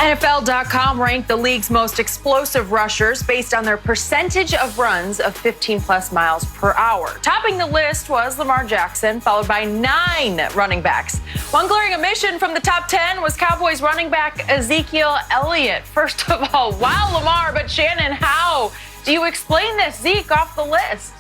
NFL.com ranked the league's most explosive rushers based on their percentage of runs of 15-plus miles per hour. Topping the list was Lamar Jackson, followed by 9 running backs. One glaring omission from the top 10 was Cowboys running back Ezekiel Elliott. First of all, wow, Lamar, but Shannon, how do you explain this Zeke off the list?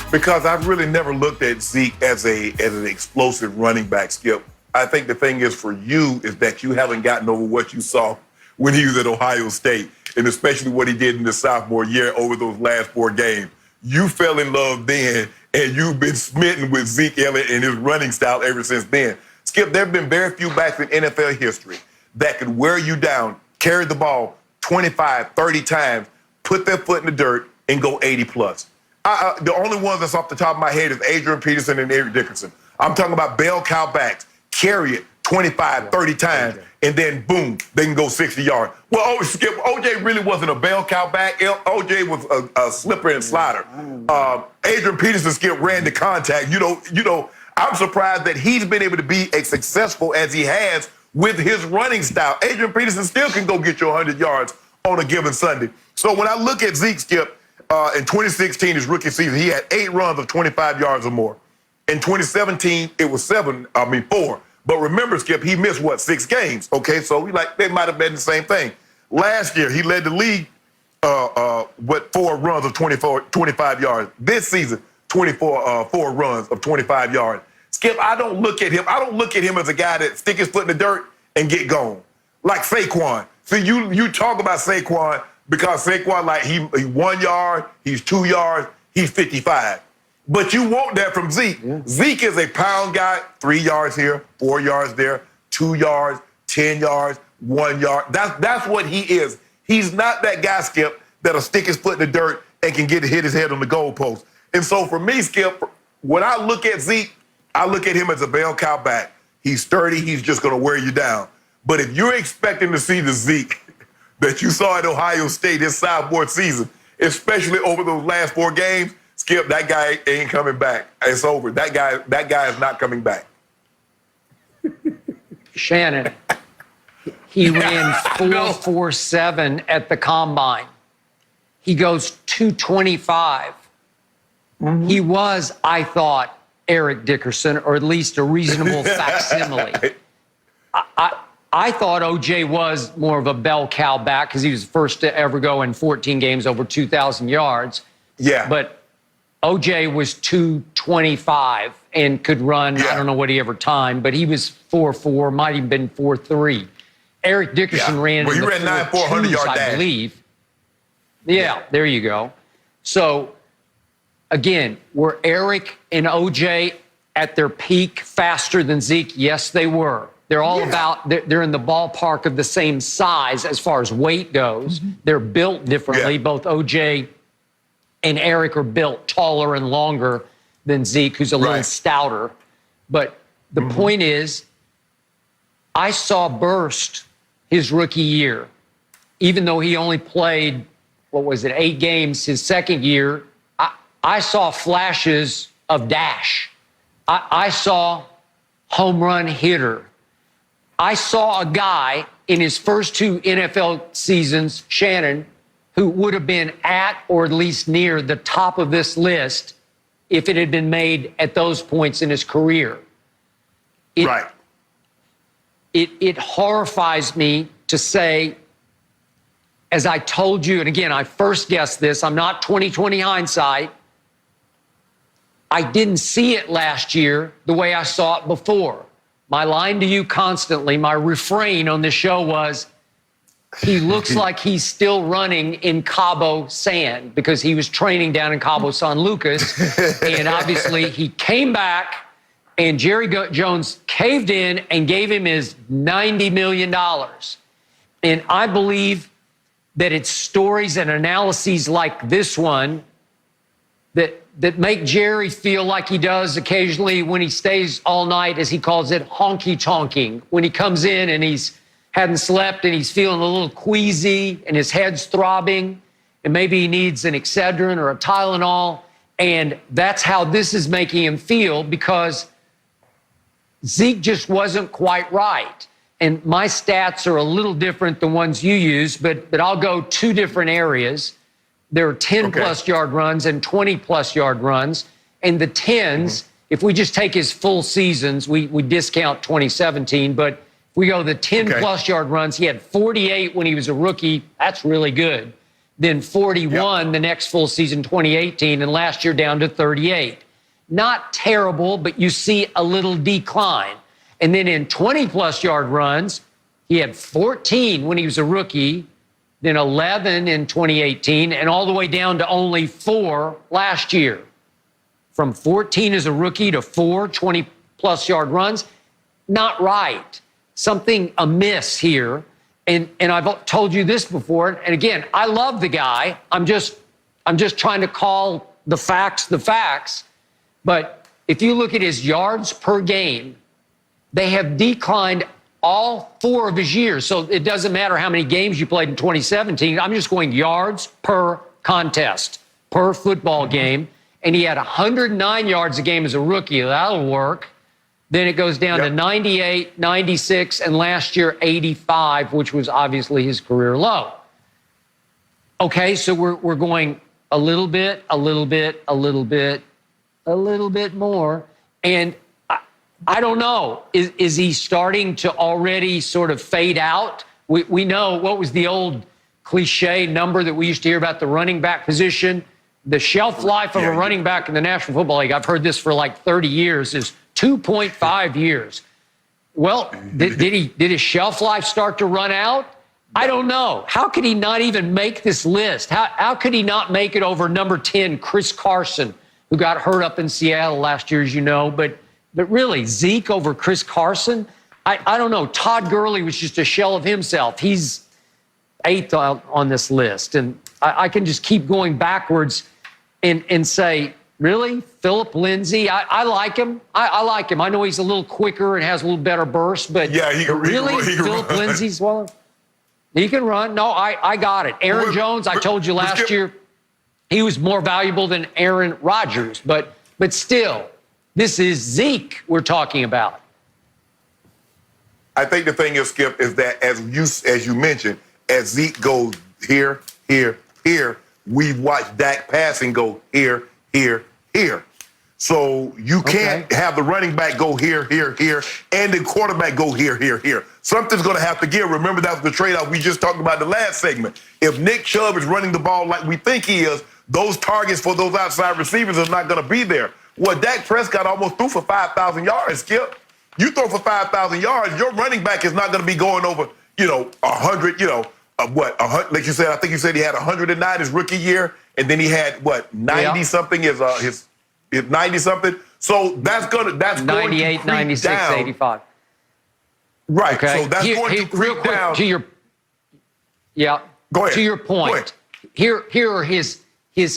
Because I've really never looked at Zeke as an explosive running back, Skip. I think the thing is for you is that you haven't gotten over what you saw when he was at Ohio State, and especially what he did in the sophomore year over those last 4 games. You fell in love then, and you've been smitten with Zeke Elliott and his running style ever since then. Skip, there have been very few backs in NFL history that could wear you down, carry the ball 25, 30 times, put their foot in the dirt, and go 80-plus. The only ones that's off the top of my head is Adrian Peterson and Eric Dickerson. I'm talking about bell cow backs. Carry it 25, 30 times, and then boom, they can go 60 yards. Well, Skip, OJ really wasn't a bell cow back. OJ was a slipper and slider. Adrian Peterson, Skip, ran the contact. You know, I'm surprised that he's been able to be as successful as he has with his running style. Adrian Peterson still can go get you 100 yards on a given Sunday. So when I look at Zeke, Skip, in 2016, his rookie season, he had 8 runs of 25 yards or more. In 2017, it was 4. But remember, Skip, he missed, 6 games? Okay, so they might have been the same thing. Last year, he led the league with 4 runs of 25 yards. This season, 4 runs of 25 yards. Skip, I don't look at him as a guy that stick his foot in the dirt and get gone. Like Saquon. See, you talk about Saquon because Saquon, he 1 yard, he's 2 yards, he's 55. But you want that from Zeke. Yeah. Zeke is a pound guy, 3 yards here, 4 yards there, 2 yards, 10 yards, 1 yard. That's what he is. He's not that guy, Skip, that'll stick his foot in the dirt and can hit his head on the goalpost. And so for me, Skip, when I look at Zeke, I look at him as a bell cow back. He's sturdy. He's just going to wear you down. But if you're expecting to see the Zeke that you saw at Ohio State this sophomore season, especially over those last 4 games, Skip, that guy ain't coming back. It's over. That guy is not coming back. Shannon, he ran 4.47 at the combine. He goes 225. Mm-hmm. He was, I thought, Eric Dickerson, or at least a reasonable facsimile. I thought OJ was more of a bell cow back because he was the first to ever go in 14 games over 2,000 yards. Yeah. But OJ was 225 and could run, I don't know what he ever timed, but he was 4.4, might even been 4.3. Eric Dickerson ran in the 4.2s, I believe. Yeah, there you go. So, again, were Eric and OJ at their peak faster than Zeke? Yes, they were. They're all they're in the ballpark of the same size as far as weight goes. Mm-hmm. They're built differently. Both OJ and Eric are built taller and longer than Zeke, who's a little stouter. But the point is, I saw Burst his rookie year, even though he only played, 8 games his second year. I saw flashes of dash. I saw home run hitter. I saw a guy in his first 2 NFL seasons, Shannon, who would have been at or at least near the top of this list if it had been made at those points in his career. It horrifies me to say, as I told you, and again, I first guessed this, I'm not 20/20 hindsight. I didn't see it last year the way I saw it before. My line to you constantly, my refrain on this show was, he looks like he's still running in Cabo San because he was training down in Cabo San Lucas. And obviously he came back and Jerry Jones caved in and gave him his $90 million. And I believe that it's stories and analyses like this one that make Jerry feel like he does occasionally when he stays all night, as he calls it, honky-tonking, when he comes in and he's hadn't slept and he's feeling a little queasy and his head's throbbing and maybe he needs an Excedrin or a Tylenol. And that's how this is making him feel because Zeke just wasn't quite right. and my stats are a little different than ones you use, but I'll go two different areas. There are 10-plus yard runs and 20-plus yard runs. And the 10s, if we just take his full seasons, we discount 2017, but if we go the 10-plus yard runs, he had 48 when he was a rookie. That's really good. Then 41 the next full season, 2018, and last year down to 38. Not terrible, but you see a little decline. And then in 20-plus yard runs, he had 14 when he was a rookie, then 11 in 2018, and all the way down to only 4 last year. From 14 as a rookie to 4 20-plus yard runs, not right. Something amiss here. And I've told you this before, and again, I love the guy. I'm just trying to call the facts. But if you look at his yards per game, they have declined all 4 of his years. So it doesn't matter how many games you played in 2017. I'm just going yards per contest, per football game. And he had 109 yards a game as a rookie. That'll work. Then it goes down to 98, 96, and last year 85, which was obviously his career low. Okay, so we're going a little bit more. And I don't know. Is he starting to already sort of fade out? We know what was the old cliche number that we used to hear about the running back position. The shelf life of a running back in the National Football League, I've heard this for like 30 years, is 2.5 years. Well, did his shelf life start to run out? I don't know. How could he not even make this list? How could he not make it over number 10, Chris Carson, who got hurt up in Seattle last year, as you know? But really, Zeke over Chris Carson? I don't know. Todd Gurley was just a shell of himself. He's 8th on this list. And I can just keep going backwards and say, really? Philip Lindsay? I like him. I like him. I know he's a little quicker and has a little better burst, but really? Philip Lindsay's well, he can run. No, I got it. Aaron Jones, I told you last year, he was more valuable than Aaron Rodgers, but still, this is Zeke we're talking about. I think the thing is, Skip, is that as you mentioned, as Zeke goes here, we've watched Dak passing go here. So you can't have the running back go here, and the quarterback go here. Something's going to have to give. Remember, that was the trade-off we just talked about in the last segment. If Nick Chubb is running the ball like we think he is, those targets for those outside receivers are not going to be there. Well, Dak Prescott almost threw for 5,000 yards, Skip. You throw for 5,000 yards, your running back is not going to be going over, 100, like you said, I think you said he had 109 his rookie year, and then he had, 90-something his 90-something. So that's going to 98, 96, down. 85. Right. Okay. So that's going to creep down. To your, go ahead. To your point, here are his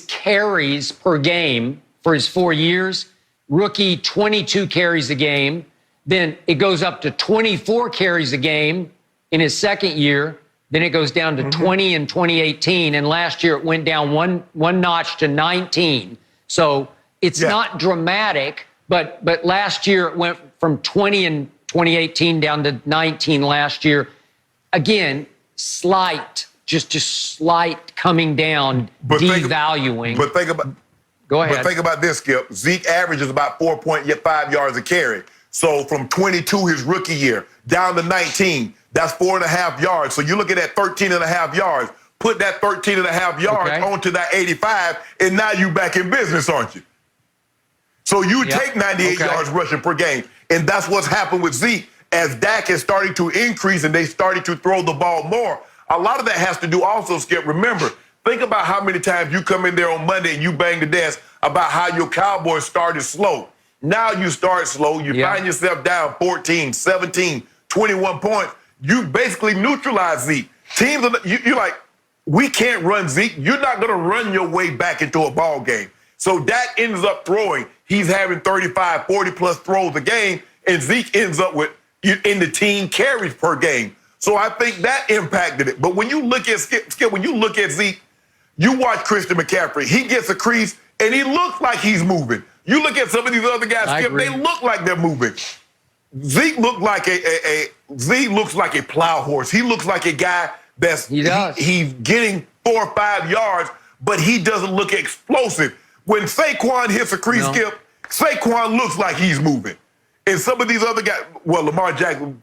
carries per game for his 4 years. Rookie, 22 carries a game. Then it goes up to 24 carries a game in his second year. Then it goes down to 20 in 2018. And last year it went down one notch to 19. So it's not dramatic, but last year it went from 20 in 2018 down to 19 last year. Again, slight, just slight coming down, devaluing. Go ahead. But think about this, Skip. Zeke averages about 4.5 yards a carry. So from 22 his rookie year down to 19, that's 4.5 yards. So you look at that 13.5 yards. Put that 13.5 yards onto that 85, and now you back in business, aren't you? So you take 98 yards rushing per game, and that's what's happened with Zeke. As Dak is starting to increase and they started to throw the ball more, a lot of that has to do also, Skip. Remember, think about how many times you come in there on Monday and you bang the desk about how your Cowboys started slow. Now you start slow. You find yourself down 14, 17, 21 points. You basically neutralize Zeke. Teams, you're like, we can't run Zeke. You're not going to run your way back into a ball game. So Dak ends up throwing. He's having 35, 40-plus throws a game, and Zeke ends up with in the team carries per game. So I think that impacted it. But when you look at Skip, when you look at Zeke, you watch Christian McCaffrey. He gets a crease, and he looks like he's moving. You look at some of these other guys, Skip, they look like they're moving. Zeke looked like Zeke looks like a plow horse. He looks like a guy that's he's getting 4 or 5 yards, but he doesn't look explosive. When Saquon hits a crease skip, Saquon looks like he's moving. And some of these other guys, well, Lamar Jackson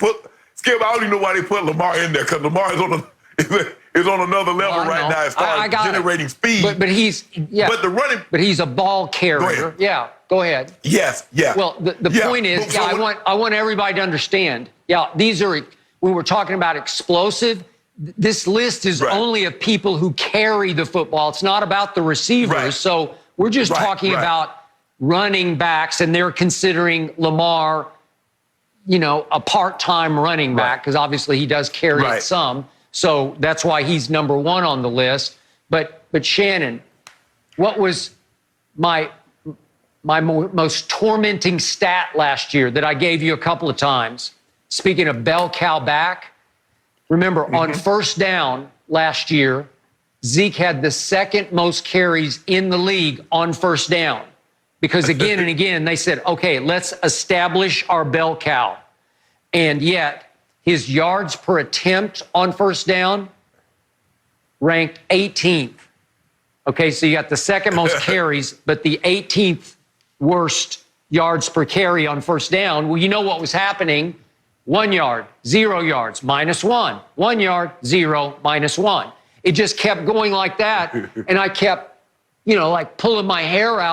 Skip. I don't even know why they put Lamar in there, because Lamar is on another level right now as far as generating speed. But he's But he's a ball carrier. Yeah. Go ahead. Yes. Yeah. Well, the point is, I want everybody to understand. Yeah, these are, when we're talking about explosive, this list is only of people who carry the football. It's not about the receivers. Right. So we're just talking about running backs, and they're considering Lamar, a part-time running back, because obviously he does carry it some. So that's why he's number 1 on the list. But Shannon, what was my most tormenting stat last year that I gave you a couple of times? Speaking of bell cow back, remember on first down last year, Zeke had the 2nd most carries in the league on first down. Because again and again, they said, okay, let's establish our bell cow. And yet, his yards per attempt on first down ranked 18th. Okay, so you got the 2nd most carries, but the 18th worst yards per carry on first down. Well, you know what was happening? 1 yard, 0 yards, -1. 1 yard, 0, -1. It just kept going like that. And I kept, like pulling my hair out.